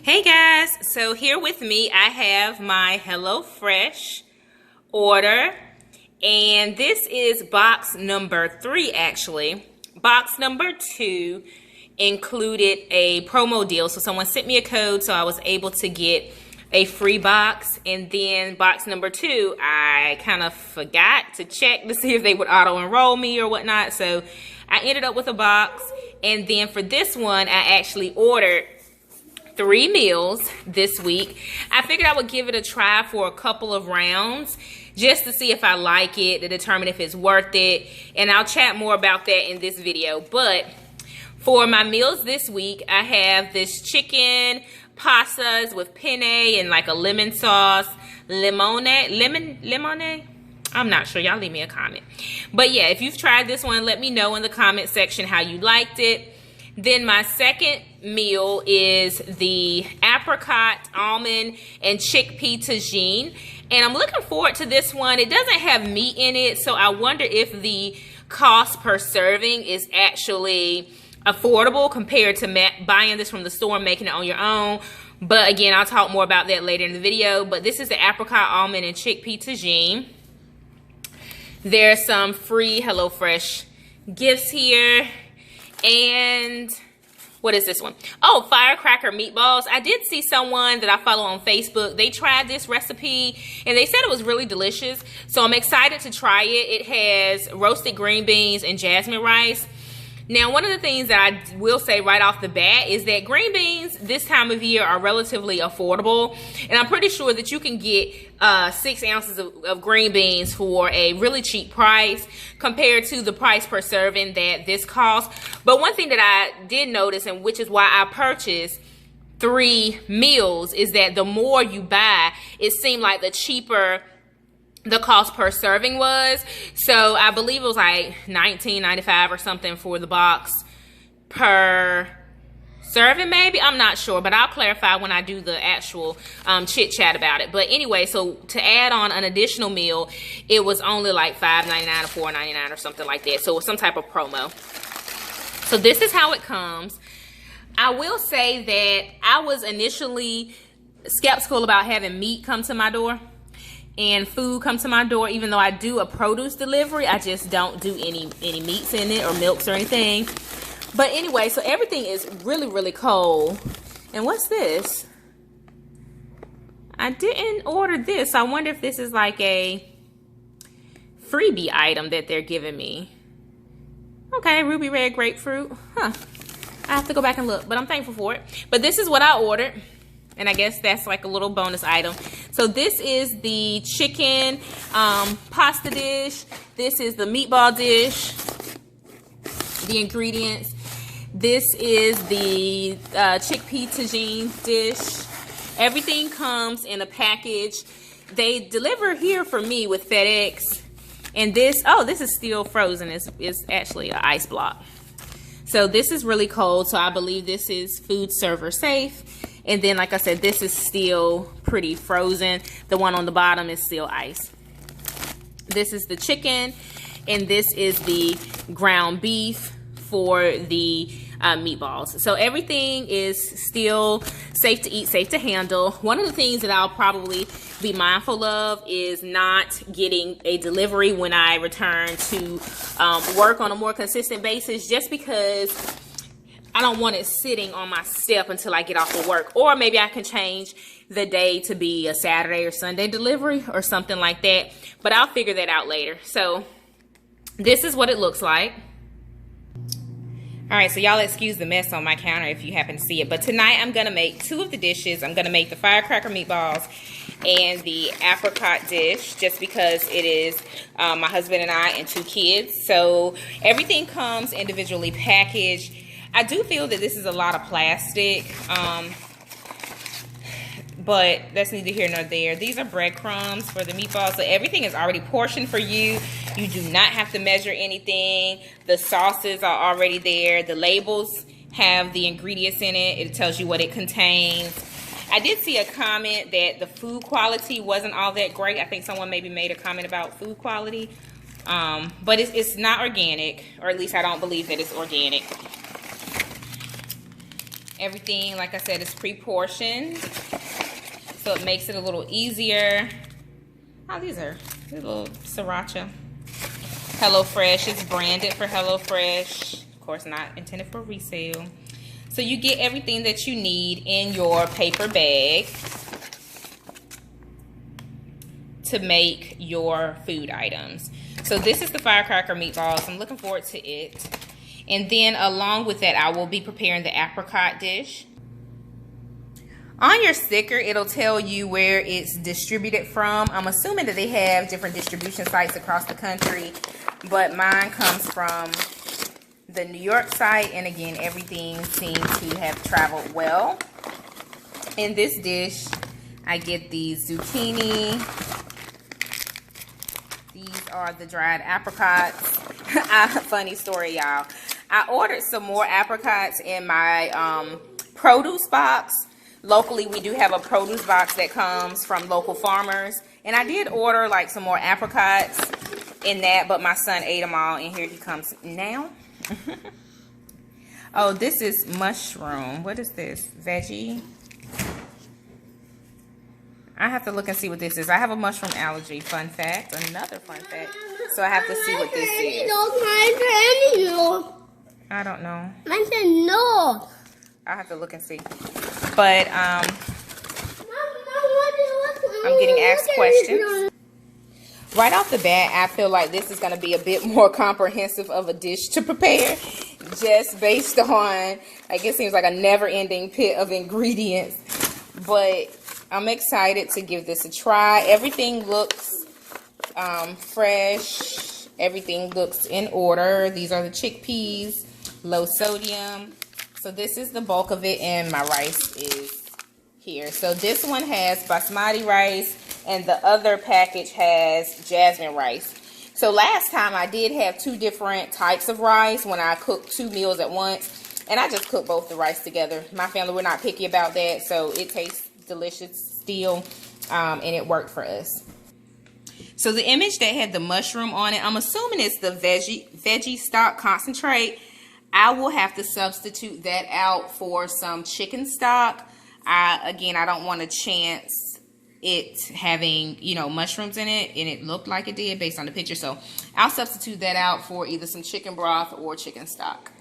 Hey guys, so here with me I have my HelloFresh order, and this is box number 3 actually. Box number 2 included a promo deal, so someone sent me a code so I was able to get a free box, and then box number 2 I kind of forgot to check to see if they would auto enroll me or whatnot, so I ended up with a box. And then for this one I actually ordered 3 meals this week. I figured I would give it a try for a couple of rounds just to see if I like it, to determine if it's worth it, and I'll chat more about that in this video. But for my meals this week, I have this chicken pastas with penne and like a lemon sauce, lemon. I'm not sure. Y'all leave me a comment. But yeah, if you've tried this one, let me know in the comment section how you liked it. Then my second meal is the Apricot, Almond, and Chickpea Tagine. And I'm looking forward to this one. It doesn't have meat in it, so I wonder if the cost per serving is actually affordable compared to buying this from the store and making it on your own. But again, I'll talk more about that later in the video. But this is the Apricot, Almond, and Chickpea Tagine. There's some free HelloFresh gifts here. And what is this one? Oh, Firecracker Meatballs. I did see someone that I follow on Facebook. They tried this recipe and they said it was really delicious. So I'm excited to try it. It has roasted green beans and jasmine rice. Now, one of the things that I will say right off the bat is that green beans this time of year are relatively affordable. And I'm pretty sure that you can get 6 ounces of green beans for a really cheap price compared to the price per serving that this costs. But one thing that I did notice, and which is why I purchased 3 meals, is that the more you buy, it seemed like the cheaper the cost per serving was. So I believe it was like $19.95 or something for the box per serving, maybe. I'm not sure, but I'll clarify when I do the actual chit chat about it. But anyway, so to add on an additional meal, it was only like $5.99 or $4.99 or something like that. So it was some type of promo. So this is how it comes. I will say that I was initially skeptical about having meat come to my door and food come to my door. Even though I do a produce delivery, I just don't do any meats in it or milks or anything. But anyway, so everything is really cold. And what's this? I didn't order this. I wonder if this is like a freebie item that they're giving me. Okay, ruby red grapefruit. Huh. I have to go back and look, but I'm thankful for it. But this is what I ordered. And I guess that's like a little bonus item. So this is the chicken pasta dish. This is the meatball dish. The ingredients. This is the chickpea tagine dish. Everything comes in a package. They deliver here for me with FedEx. And this, oh, this is still frozen. It's actually an ice block. So this is really cold. So I believe this is food server safe. And then, like I said, this is still pretty frozen. The one on the bottom is still ice. This is the chicken, and this is the ground beef for the meatballs. So everything is still safe to eat, safe to handle. One of the things that I'll probably be mindful of is not getting a delivery when I return to work on a more consistent basis, just because I don't want it sitting on my step until I get off of work. Or maybe I can change the day to be a Saturday or Sunday delivery or something like that. But I'll figure that out later. So this is what it looks like. All right, so y'all excuse the mess on my counter if you happen to see it. But tonight I'm going to make 2 of the dishes. I'm going to make the Firecracker Meatballs and the Apricot dish, just because it is my husband and I and 2 kids. So everything comes individually packaged. I do feel that this is a lot of plastic, but that's neither here nor there. These are breadcrumbs for the meatballs, so everything is already portioned for you. You do not have to measure anything. The sauces are already there. The labels have the ingredients in it. It tells you what it contains. I did see a comment that the food quality wasn't all that great. I think someone maybe made a comment about food quality, but it's not organic, or at least I don't believe that it's organic. Everything, like I said, is pre-portioned, so it makes it a little easier. Oh, these are little sriracha. HelloFresh, it's branded for HelloFresh. Of course, not intended for resale. So you get everything that you need in your paper bag to make your food items. So this is the Firecracker Meatballs. I'm looking forward to it. And then along with that, I will be preparing the apricot dish. On your sticker, it'll tell you where it's distributed from. I'm assuming that they have different distribution sites across the country, but mine comes from the New York site. And again, everything seems to have traveled well. In this dish, I get the zucchini. These are the dried apricots. Funny story, y'all. I ordered some more apricots in my produce box. Locally, we do have a produce box that comes from local farmers. And I did order like some more apricots in that, but my son ate them all. And here he comes now. Oh, this is mushroom. What is this? Veggie? I have to look and see what this is. I have a mushroom allergy. Fun fact. Another fun fact. So I have to see what this is. I don't know. I said no. I'll have to look and see. But I'm getting asked questions. Right off the bat, I feel like this is going to be a bit more comprehensive of a dish to prepare. Just based on, like, it seems like a never-ending pit of ingredients. But I'm excited to give this a try. Everything looks fresh. Everything looks in order. These are the chickpeas, low sodium. So this is the bulk of it, and my rice is here. So this one has basmati rice, and the other package has jasmine rice. So last time I did have two different types of rice when I cooked 2 meals at once, and I just cooked both the rice together. My family, we're not picky about that, so it tastes delicious still, and it worked for us. So the image that had the mushroom on it, I'm assuming it's the veggie stock concentrate. I will have to substitute that out for some chicken stock. Again, I don't want to chance it having, you know, mushrooms in it, and it looked like it did based on the picture. So I'll substitute that out for either some chicken broth or chicken stock.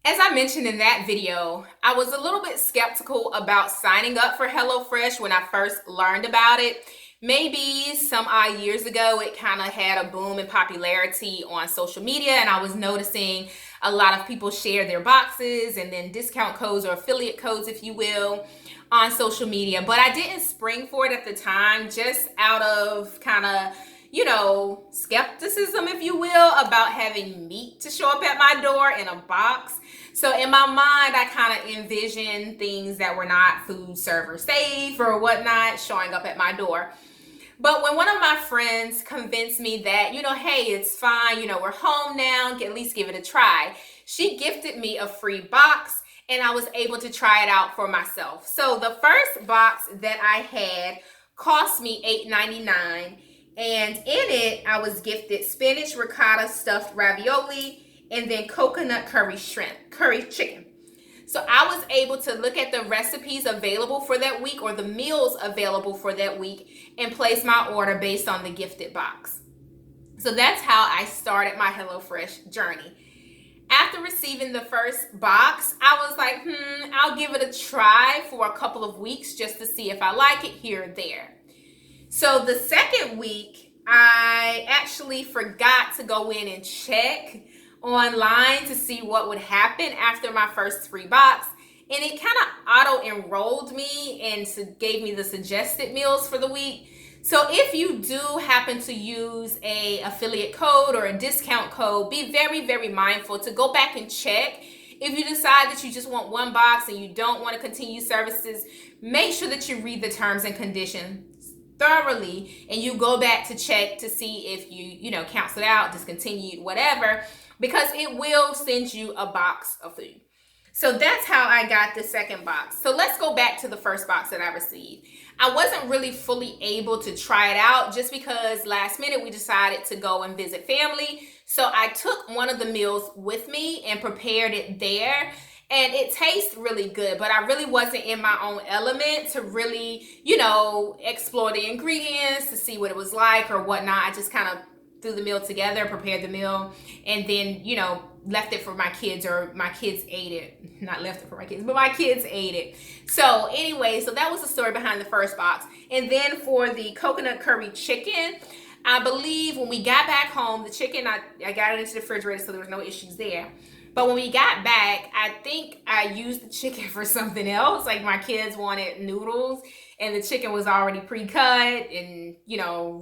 As I mentioned in that video, I was a little bit skeptical about signing up for HelloFresh when I first learned about it. Maybe some odd years ago, it kind of had a boom in popularity on social media, and I was noticing a lot of people share their boxes and then discount codes or affiliate codes, if you will, on social media. But I didn't spring for it at the time, just out of kind of, you know, skepticism, if you will, about having meat to show up at my door in a box. So in my mind, I kind of envisioned things that were not food server safe or whatnot showing up at my door. But when one of my friends convinced me that, you know, hey, it's fine, you know, we're home now, at least give it a try, she gifted me a free box, and I was able to try it out for myself. So the first box that I had cost me $8.99. And in it, I was gifted spinach ricotta stuffed ravioli and then coconut curry chicken. So I was able to look at the recipes available for that week or the meals available for that week and place my order based on the gifted box. So that's how I started my HelloFresh journey. After receiving the first box, I was like, I'll give it a try for a couple of weeks just to see if I like it here or there. So the second week, I actually forgot to go in and check online to see what would happen after my first free box. And it kind of auto-enrolled me and gave me the suggested meals for the week. So if you do happen to use an affiliate code or a discount code, be very, very mindful to go back and check If you decide that you just want one box and you don't want to continue services, make sure that you read the terms and conditions thoroughly and you go back to check to see if you canceled out, discontinued, whatever, because it will send you a box of food. So that's how I got the second box. So let's go back to the first box that I received. I wasn't really fully able to try it out just because last minute we decided to go and visit family. So I took one of the meals with me and prepared it there. And it tastes really good, but I really wasn't in my own element to really, explore the ingredients to see what it was like or whatnot. I just kind of threw the meal together, prepared the meal, and then, left it for my kids, or my kids ate it. Not left it for my kids, but my kids ate it. So anyway, so that was the story behind the first box. And then for the coconut curry chicken, I believe when we got back home, the chicken, I got it into the refrigerator, so there was no issues there. But when we got back, I think I used the chicken for something else. Like my kids wanted noodles and the chicken was already pre-cut and,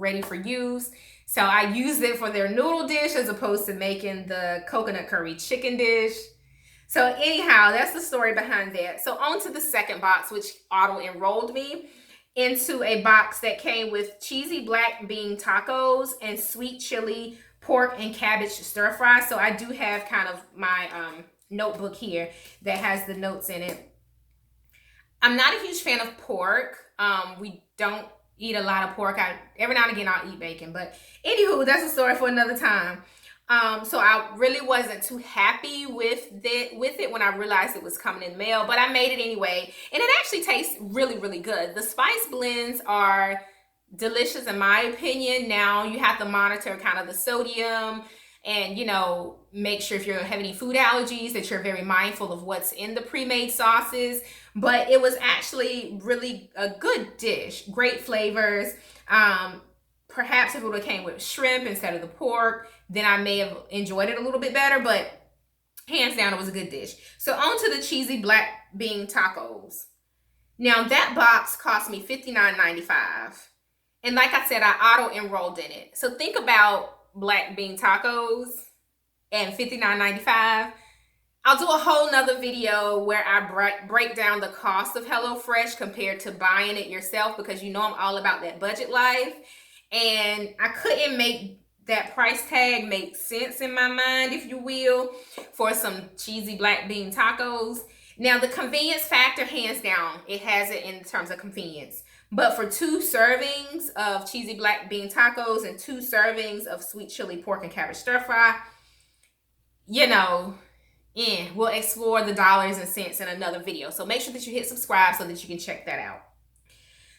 ready for use. So I used it for their noodle dish as opposed to making the coconut curry chicken dish. So anyhow, that's the story behind that. So on to the second box, which auto-enrolled me into a box that came with cheesy black bean tacos and sweet chili pork and cabbage stir fry. So I do have kind of my notebook here that has the notes in it. I'm not a huge fan of pork. We don't eat a lot of pork. Every now and again I'll eat bacon, but anywho, that's a story for another time. So I really wasn't too happy with it when I realized it was coming in the mail, but I made it anyway, and it actually tastes really, really good. The spice blends are delicious in my opinion. Now you have to monitor kind of the sodium and make sure if you have any food allergies that you're very mindful of what's in the pre-made sauces. But it was actually really a good dish, great flavors. Perhaps if it would have came with shrimp instead of the pork, then I may have enjoyed it a little bit better, but hands down, it was a good dish. So on to the cheesy black bean tacos. Now that box cost me $59.95. And like I said, I auto-enrolled in it. So think about black bean tacos and $59.95. I'll do a whole nother video where I break down the cost of HelloFresh compared to buying it yourself, because I'm all about that budget life. And I couldn't make that price tag make sense in my mind, if you will, for some cheesy black bean tacos. Now the convenience factor, hands down, it has it in terms of convenience. But for 2 servings of cheesy black bean tacos and 2 servings of sweet chili pork and cabbage stir fry, we'll explore the dollars and cents in another video. So make sure that you hit subscribe so that you can check that out.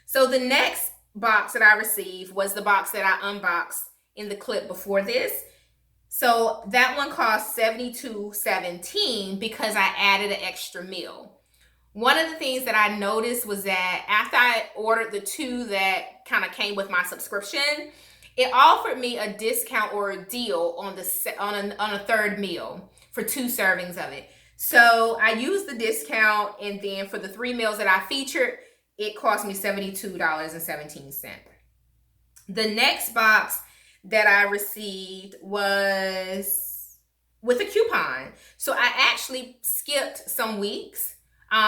So the next box that I received was the box that I unboxed in the clip before this. So that one cost $72.17 because I added an extra meal. One of the things that I noticed was that after I ordered the 2 that kind of came with my subscription, it offered me a discount or a deal on a third meal for 2 servings of it. So I used the discount, and then for the 3 meals that I featured, it cost me $72.17. The next box that I received was with a coupon. So I actually skipped some weeks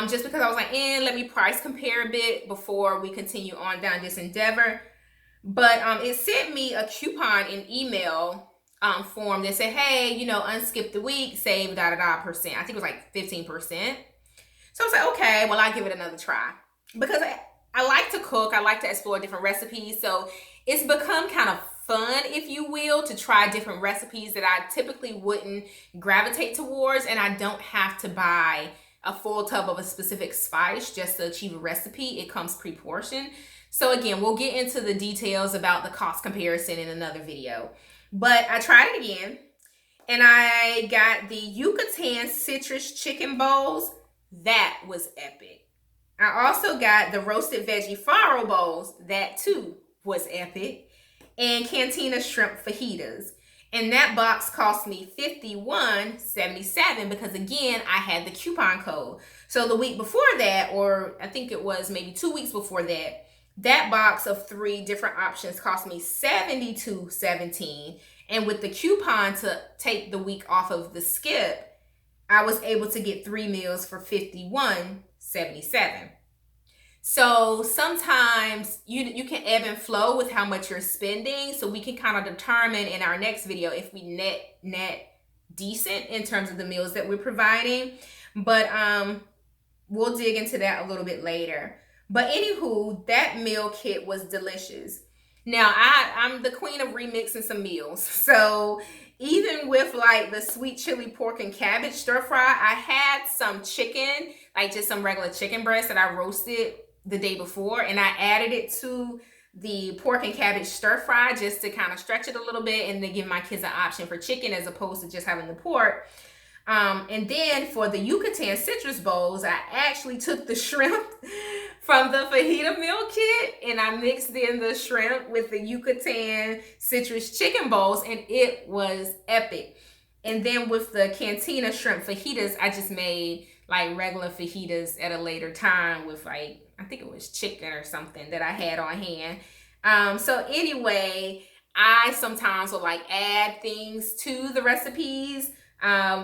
just because I was like, let me price compare a bit before we continue on down this endeavor. But it sent me a coupon in email form that said, hey, unskip the week, save %. I think it was like 15%. So I was like, okay, well, I'll give it another try. Because I like to cook, I like to explore different recipes. So it's become kind of fun, if you will, to try different recipes that I typically wouldn't gravitate towards. And I don't have to buy a full tub of a specific spice just to achieve a recipe. It comes pre-portioned. So again, we'll get into the details about the cost comparison in another video. But I tried it again, and I got the Yucatan citrus chicken bowls. That was epic. I also got the roasted veggie farro bowls. That too was epic. And Cantina shrimp fajitas. And that box cost me $51.77 because, again, I had the coupon code. So the week before that, or I think it was maybe 2 weeks before that, that box of 3 different options cost me $72.17. And with the coupon to take the week off of the skip, I was able to get 3 meals for $51.77. So sometimes you can ebb and flow with how much you're spending. So we can kind of determine in our next video if we net decent in terms of the meals that we're providing. But we'll dig into that a little bit later. But anywho, that meal kit was delicious. Now I'm the queen of remixing some meals. So even with like the sweet chili pork and cabbage stir fry, I had some chicken, like just some regular chicken breast that I roasted the day before, and I added it to the pork and cabbage stir fry just to kind of stretch it a little bit and then give my kids an option for chicken as opposed to just having the pork. And then for the Yucatan citrus bowls, I actually took the shrimp from the fajita meal kit and I mixed in the shrimp with the Yucatan citrus chicken bowls, and it was epic. And then with the Cantina shrimp fajitas, I just made like regular fajitas at a later time with like, I think it was chicken or something that I had on hand. So anyway, I sometimes will like add things to the recipes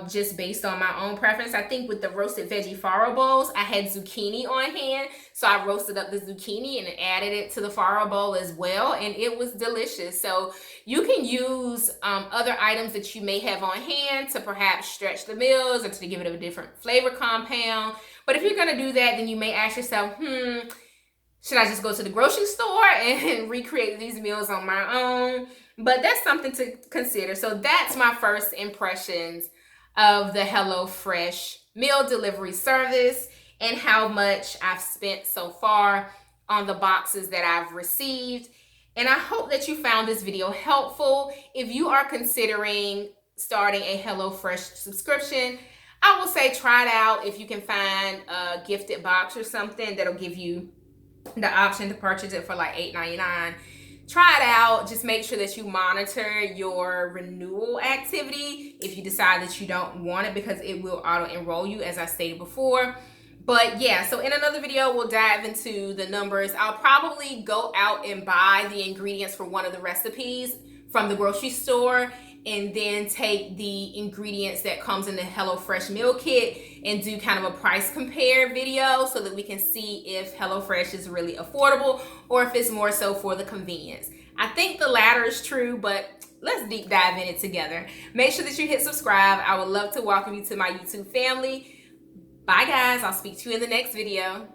just based on my own preference. I think with the roasted veggie farro bowls, I had zucchini on hand. So I roasted up the zucchini and added it to the farro bowl as well. And it was delicious. So you can use other items that you may have on hand to perhaps stretch the meals or to give it a different flavor compound. But if you're going to do that, then you may ask yourself, should I just go to the grocery store and recreate these meals on my own? But that's something to consider. So that's my first impressions of the HelloFresh meal delivery service and how much I've spent so far on the boxes that I've received. And I hope that you found this video helpful. If you are considering starting a HelloFresh subscription, I will say try it out. If you can find a gifted box or something that'll give you the option to purchase it for like $8.99. Try it out. Just make sure that you monitor your renewal activity if you decide that you don't want it, because it will auto-enroll you, as I stated before. But yeah, so in another video, we'll dive into the numbers. I'll probably go out and buy the ingredients for one of the recipes from the grocery store and then take the ingredients that comes in the HelloFresh meal kit and do kind of a price compare video so that we can see if HelloFresh is really affordable or if it's more so for the convenience. I think the latter is true, but let's deep dive in it together. Make sure that you hit subscribe. I would love to welcome you to my YouTube family. Bye guys, I'll speak to you in the next video.